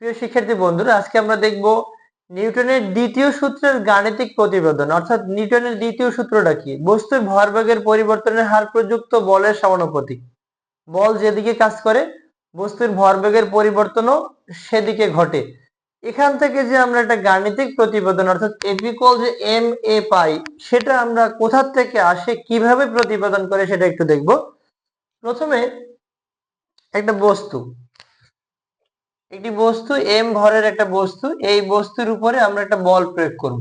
প্রিয় শিক্ষার্থী বন্ধুরা, আজকে আমরা দেখব নিউটনের দ্বিতীয় সূত্রের গাণিতিক প্রতিবেদন। অর্থাৎ নিউটনের দ্বিতীয় সূত্রটা কি? বস্তুর ভরবেগের পরিবর্তনের হার প্রযুক্ত বলের সমানুপাতিক। বল যেদিকে কাজ করে বস্তুর ভরবেগের পরিবর্তনও সেদিকে ঘটে। এখান থেকে যে আমরা একটা গাণিতিক প্রতিবেদন অর্থাৎ F = ma পাই, সেটা আমরা কোথা থেকে আসে, কিভাবে প্রতিবেদন করে সেটা একটু দেখব। প্রথমে একটা একটি বস্তু m ভরের একটা বস্তু, এই বস্তুর উপরে আমরা একটা বল প্রয়োগ করব।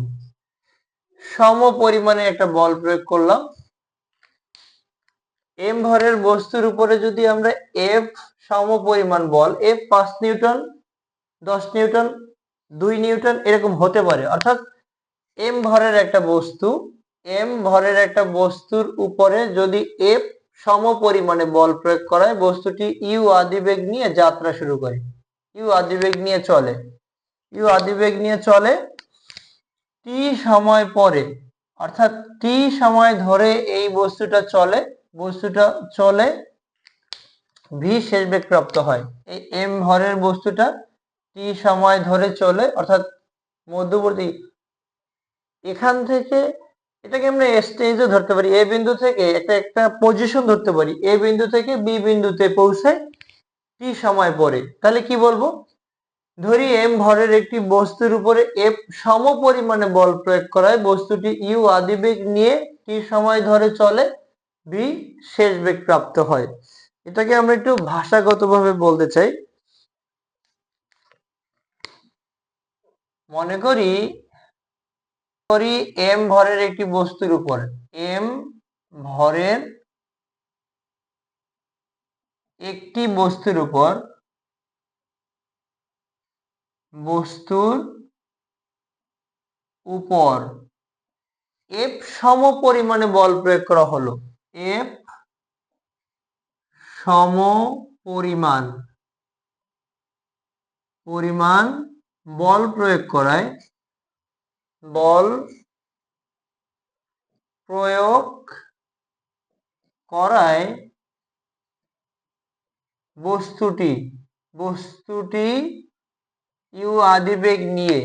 সম পরিমাণে একটা বল প্রয়োগ করলাম। m ভরের বস্তুর উপরে যদি আমরা f সম পরিমাণ বল, f 5 নিউটন, 10 নিউটন, 2 নিউটন এরকম হতে পারে। অর্থাৎ m ভরের একটা বস্তুর উপরে যদি f সম পরিমাণে বল প্রয়োগ করা হয়, বস্তুটি u আদিবেগ নিয়ে যাত্রা শুরু করে। u আদিবেগ নিয়ে চলে t সময় পরে, অর্থাৎ t সময় ধরে এই বস্তুটা চলে v শেষ বেগ প্রাপ্ত হয়। এই m ভরের বস্তুটা t সময় ধরে চলে, অর্থাৎ মধ্যবর্তী এখান থেকে এটাকে আমরা স্টেজে ধরতে পারি। এ বিন্দু থেকে একটা পজিশন ধরতে পারি, এ বিন্দু থেকে বি বিন্দুতে পৌঁছায় টি সময় পরে। তাহলে কি বলবো? ধরি m ভরের একটি বস্তুর উপরে f সম পরিমাণে বল প্রয়োগ করায় বস্তুটি u আদিবেগ নিয়ে টি সময় ধরে চলে, v শেষ বেগ প্রাপ্ত হয়। এটাকে আমরা একটু ভাষাগতভাবে বলতে চাই। মনে করি m ভরের একটি বস্তুর উপর, m ভরের একটি বস্তুর উপর f সম পরিমাণে বল প্রয়োগ করা হলো। f সম পরিমাণ বল প্রয়োগ করায় বস্তুটি u আদিবেগ নিয়ে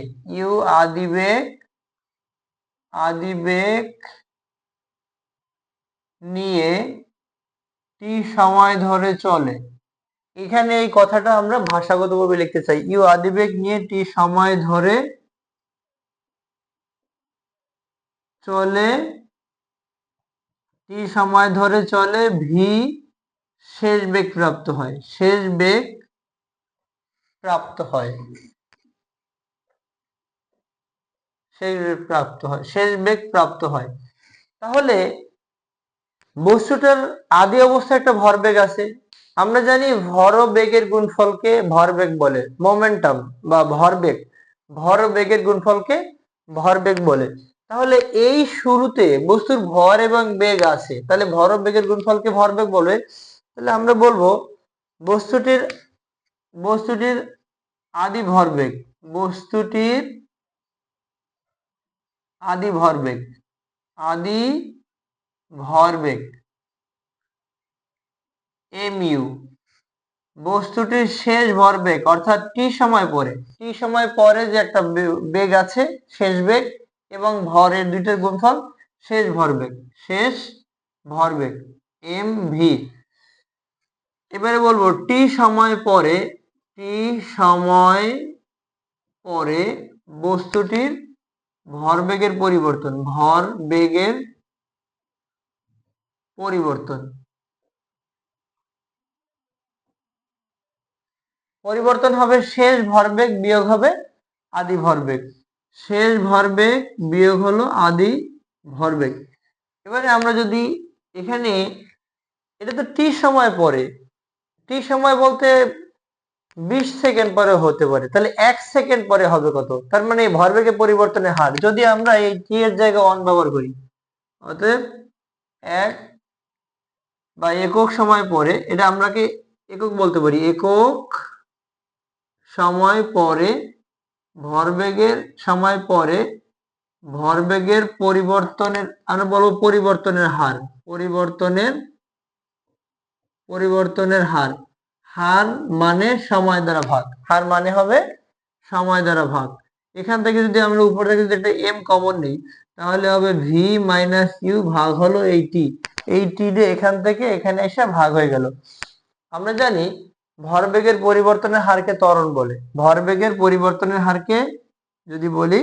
টি সময় ধরে চলে। এখানে এই কথাটা আমরা ভাষাগতভাবে লিখতে চাই। u আদিবেগ নিয়ে টি সময় ধরে চলে, v শেষ বেগ প্রাপ্ত হয়। তাহলে বস্তুটার আদি অবস্থায় একটা ভরবেগ আছে। আমরা জানি ভরবেগের গুণফলকে ভরবেগ বলে, মোমেন্টাম বা ভরবেগের গুণফলকে ভরবেগ বলে। তাহলে এই শুরুতে বস্তুর ভর এবং বেগ আছে, তাহলে ভরবেগের গুণফলকে ভরবেগ বলে। তাহলে আমরা বলবো বস্তুটির আদি ভরবেগ mu, বস্তুটির শেষ ভরবেগ অর্থাৎ টি সময় পরে যে একটা বেগ আছে শেষ বেগ, এবং ভরের দুইটার গুণফল শেষ ভরবেগ mv। এবারে বলবো টি সময় পরে বস্তুটির ভরবেগের পরিবর্তন হবে শেষ ভরবেগ বিয়োগ হবে আদি ভরবেগ। শেষ ভরবেগ বিয়োগ হলো আদি ভরবেগ। এবারে আমরা যদি এখানে, এটা তো টি সময় বলতে 20 সেকেন্ড পরে হতে পারে, তাহলে 1 সেকেন্ড পরে হবে কত? তার মানে ভরবেগের পরিবর্তনের হার যদি আমরা এই টি এর জায়গায় 1 ব্যবহার করি, অতএব 1 বা একক সময় পরে, এটা আমরাকে একক বলতে পারি, একক সময় পরে ভরবেগের পরিবর্তনের, আমরা বলবো পরিবর্তনের হার মানে সময় দ্বারা ভাগ, হার মানে হবে সময় দ্বারা ভাগ। এখান থেকে যদি আমরা উপর থেকে যদি একটা এম কমন নিই তাহলে হবে ভি মাইনাস ইউ ভাগ হলো এই টি। এই টি দিয়ে এখান থেকে এখানে এসে ভাগ হয়ে গেল। আমরা জানি ভরবেগের পরিবর্তনের হারকে ত্বরণ বলে। ভরবেগের পরিবর্তনের হারকে যদি বলি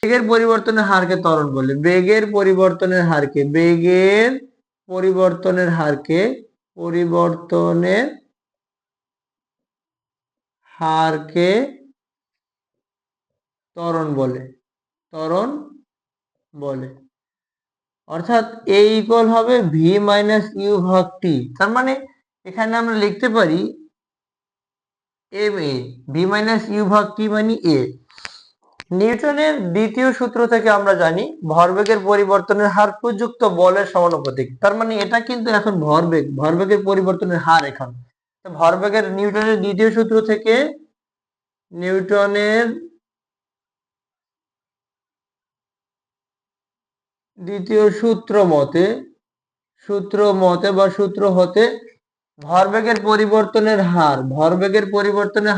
বেগের পরিবর্তনের হারকে ত্বরণ বলে। বেগের পরিবর্তনের হারকে পরিবর্তনের হারকে ত্বরণ বলে। অর্থাৎ এ ইকুয়াল হবে ভি মাইনাস ইউ ভাগ টি। তার মানে এখানে আমরা লিখতে পারি m a v minus u ভাগ টি মানে এ। নিউটনের দ্বিতীয় সূত্র থেকে আমরা জানি ভরবেগের পরিবর্তনের হার প্রযুক্ত বলের সমানুপাতিক। তার মানে এটা কিন্তু এখন ভরবেগের পরিবর্তনের হার এখন। তো ভরবেগের নিউটনের দ্বিতীয় সূত্র থেকে নিউটনের দ্বিতীয় সূত্র হতে ভরবেগের পরিবর্তনের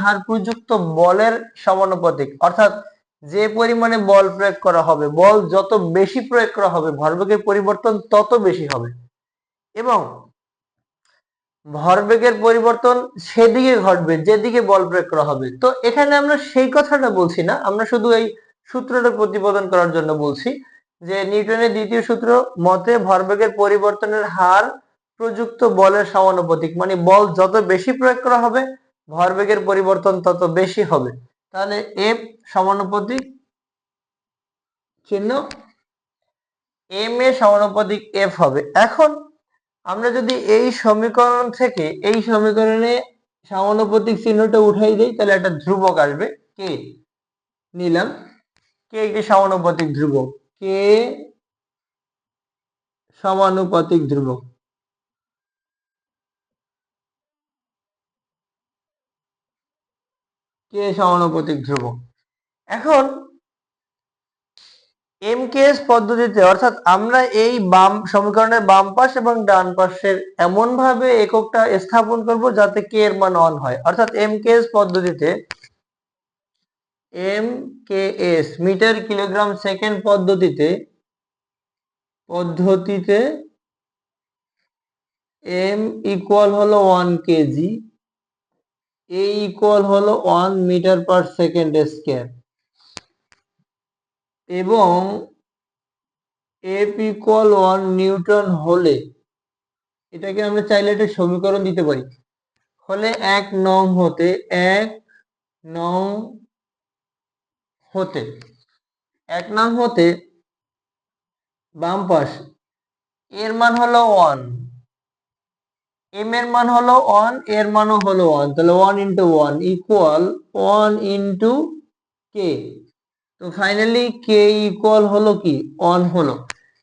হার প্রযুক্ত বলের সমানুপাতিক। অর্থাৎ যে পরিমাণে বল প্রয়োগ করা হবে, বল যত বেশি প্রয়োগ করা হবে ভরবেগের পরিবর্তন তত বেশি হবে, এবং ভরবেগের পরিবর্তন সেদিকে ঘটবে যেদিকে বল প্রয়োগ করা হবে। তো এখানে আমরা সেই কথাটা বলছি না, আমরা শুধু এই সূত্রটা প্রতিপাদন করার জন্য বলছি যে নিউটনের দ্বিতীয় সূত্র মতে ভরবেগের পরিবর্তনের হার প্রযুক্ত বলের সমানুপাতিক, মানে বল যত বেশি প্রয়োগ করা হবে ভরবেগের পরিবর্তন তত বেশি হবে। তাহলে এফ সমানুপাতিক চিহ্ন এম এ সমানুপাতিক এফ হবে। এখন আমরা যদি এই সমীকরণ থেকে এই সমীকরণে সমানুপাতিক চিহ্নটা উঠাই দেই তাহলে একটা ধ্রুবক আসবে কে। নিলাম কে একটি সমানুপাতিক ধ্রুবক, কে সমানুপাতিক ধ্রুবক। এখন এমকেএস পদ্ধতিতে অর্থাৎ আমরা এই সমীকরণের বাম পাশ এবং ডান পাশের এমন ভাবে এককটা স্থাপন করব যাতে কে এর মান 1 হয়। অর্থাৎ এমকেএস পদ্ধতিতে এমকেএস মিটার কিলোগ্রাম সেকেন্ড পদ্ধতিতে এম ইকুয়াল হলো 1 কেজি, এ ইকুয়াল হলো 1 মিটার পার সেকেন্ড স্কয়ার, এবং এফ ইকুয়াল 1 নিউটন হলে এটাকে আমরা চাইলে একটা সমীকরণ দিতে পারি। হলে এক নং হতে বাম পাশ এর মান হলো 1, এম এর মান হলো 1, এর মানও হলো 1, তাহলে 1 ইন্টু 1 ইকুয়াল 1 ইন্টু কে। তো ফাইনালি কে ইকুয়াল হলো কি 1 হলো।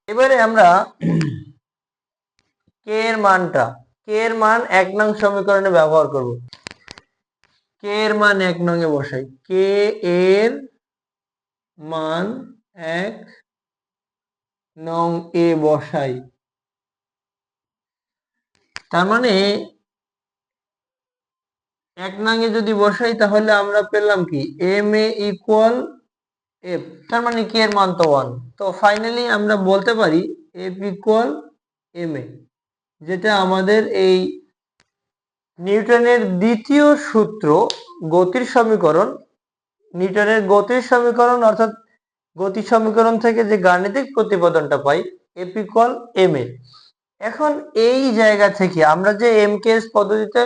এবারে আমরা কে এর মান 1 নং সমীকরণে ব্যবহার করব। কে এর মান 1 নং এ বসাই, কে এর মান 1 নং এ বসাই। তার মানে 1 নং এ যদি বসাই তাহলে আমরা পেলাম কি এম এ ইকুয়াল এফ, তার মানে কে এর মান তো 1। তো ফাইনালি আমরা বলতে পারি এফ ইকুয়াল এম এ, যেটা আমাদের এই নিউটনের দ্বিতীয় সূত্র গতির সমীকরণ অর্থাৎ গতি সমীকরণ থেকে যে গাণিতিক প্রতিপাদনটা পাই এফ ইকুয়াল এম এ। এখন এই জায়গা থেকে আমরা যে এমকেএস পদ্ধতিতে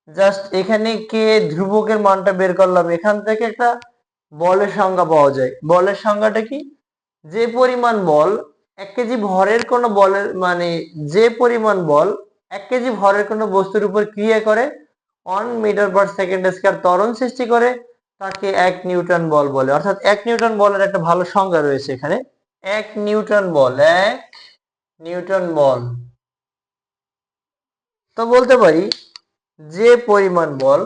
জাস্ট এখানে কে ধ্রুবকের মানটা বের করলাম, এখান থেকে একটা বলের সংজ্ঞা পাওয়া যায়। বলের সংজ্ঞাটা কি? যে পরিমাণ বল 1 কেজি ভরের কোনো বলের মানে যে পরিমাণ বল 1 কেজি ভরের কোনো বস্তুর উপর ক্রিয়া করে 1 মিটার পার সেকেন্ড স্কয়ার ত্বরণ সৃষ্টি করে তাকে 1 নিউটন বল বলে। অর্থাৎ 1 নিউটন বলের একটা ভালো সংজ্ঞা রয়েছে এখানে। 1 নিউটন বল তো বলতে পারি যে পরিমাণ বল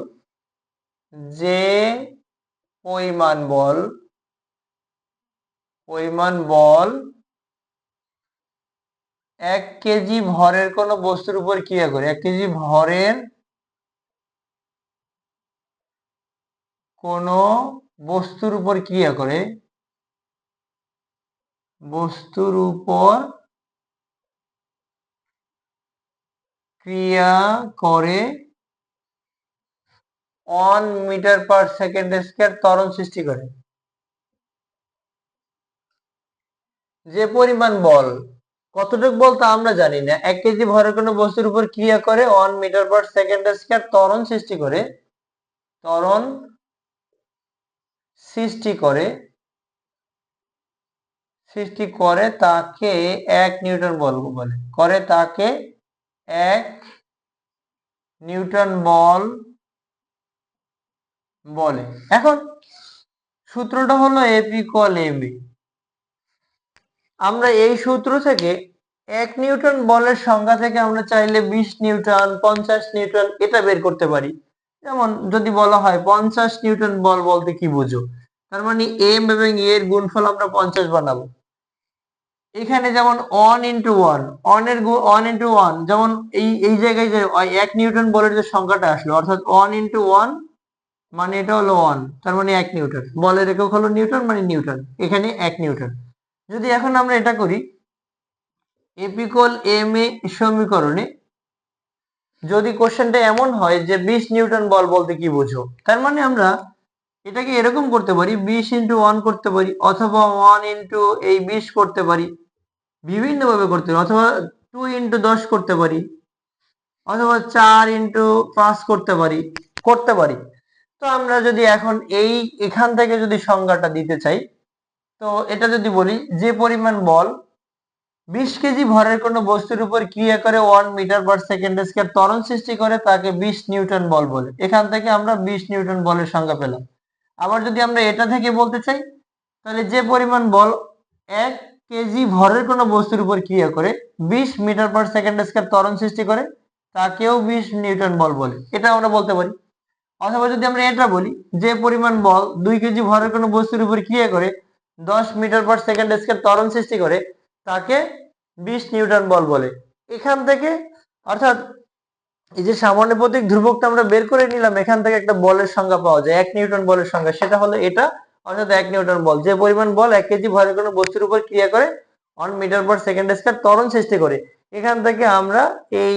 1 কেজি ভরের কোনো বস্তুর উপর ক্রিয়া করে, 1 কেজি ভরের কোনো বস্তুর উপর ক্রিয়া করে, বস্তুর উপর ক্রিয়া করে 1 মিটার পার সেকেন্ড স্কয়ার ত্বরণ সৃষ্টি করে। যে পরিমাণ বল, কতটুকু বল তা আমরা জানি না, 1 কেজি ভরের কোনো বস্তুর উপর ক্রিয়া করে 1 মিটার পার সেকেন্ড স্কয়ার ত্বরণ সৃষ্টি করে, ত্বরণ সৃষ্টি করে তাকে 1 নিউটন বল বলে, তাকে 1 নিউটন বল বলে। এখন সূত্রটা হলো F = mv। আমরা এই সূত্র থেকে 1 নিউটন বলের সংজ্ঞা থেকে আমরা চাইলে 20 নিউটন, 50 নিউটন এটা বের করতে পারি। যেমন যদি বলা হয় 50 নিউটন বল বলতে কি বুঝো, তার মানে m এবং a এর গুণফল আমরা 50 বানাবো। এখানে যেমন 1 × 1, 1 × 1, যেমন এই জায়গায় যে 1 নিউটন বলের যে সংখ্যাটা আসলো, অর্থাৎ 1 × 1 মানে এটা হলো 1, তার মানে 1 নিউটন। বলের একক হলো নিউটন, মানে নিউটন, এখানে 1 নিউটন। যদি এখন আমরা এটা করি, F = ma সমীকরণে যদি কোশ্চেনটা এমন হয় যে 20 নিউটন বল বলতে কি বুঝো, তার মানে আমরা এটাকে এরকম করতে পারি, 20 × 1 করতে পারি, অথবা 1 × এই 20 করতে পারি, বিভিন্ন ভাবে করতে পারি, অথবা 2 × 10 করতে পারি, অথবা 4 × 5 করতে পারি। তো আমরা যদি এখন এখান থেকে যদি সংজ্ঞাটা দিতে চাই, তো এটা যদি বলি যে পরিমাণ বল 20 কেজি ভরের কোনো বস্তুর উপর ক্রিয়া করে 1 মিটার পার সেকেন্ড স্কয়ার ত্বরণ সৃষ্টি করে তাকে 20 নিউটন বল বলে। এখান থেকে আমরা 20 নিউটন বলের সংজ্ঞা পেলাম। আবার যদি আমরা এটা থেকে বলতে চাই, তাহলে যে পরিমাণ বল 1 কেজি ভরের কোনো বস্তুর উপর ক্রিয়া করে 20 মিটার পার সেকেন্ড স্কয়ার ত্বরণ সৃষ্টি করে তাকেও 20 নিউটন বল বলে, এটা আমরা বলতে পারি। অথবা যদি আমরা এটা বলি যে পরিমাণ বল 2 কেজি ভরের কোনো বস্তুর উপর ক্রিয়া করে 10 মিটার পার সেকেন্ড স্কয়ার ত্বরণ সৃষ্টি করে তাকে 20 নিউটন বল বলে। এখান থেকে অর্থাৎ এই যে সামানুপাতিক ধ্রুবকটা আমরা বের করে নিলাম, এখান থেকে একটা বলের সংজ্ঞা পাওয়া যায়, 1 নিউটন বলের সংজ্ঞা, সেটা হলো এটা, অর্থাৎ 1 নিউটন বল যে পরিমাণ বল 1 কেজি ভরের কোনো বস্তুর উপর ক্রিয়া করে 1 মিটার পার সেকেন্ড স্কয়ার ত্বরণ সৃষ্টি করে। এখান থেকে আমরা এই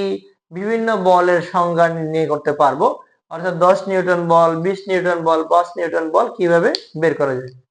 বিভিন্ন বলের সংজ্ঞা নির্ণয় করতে পারবো, অর্থাৎ 10 নিউটন বল, 20 নিউটন বল, 5 নিউটন বল কিভাবে বের করা যায়।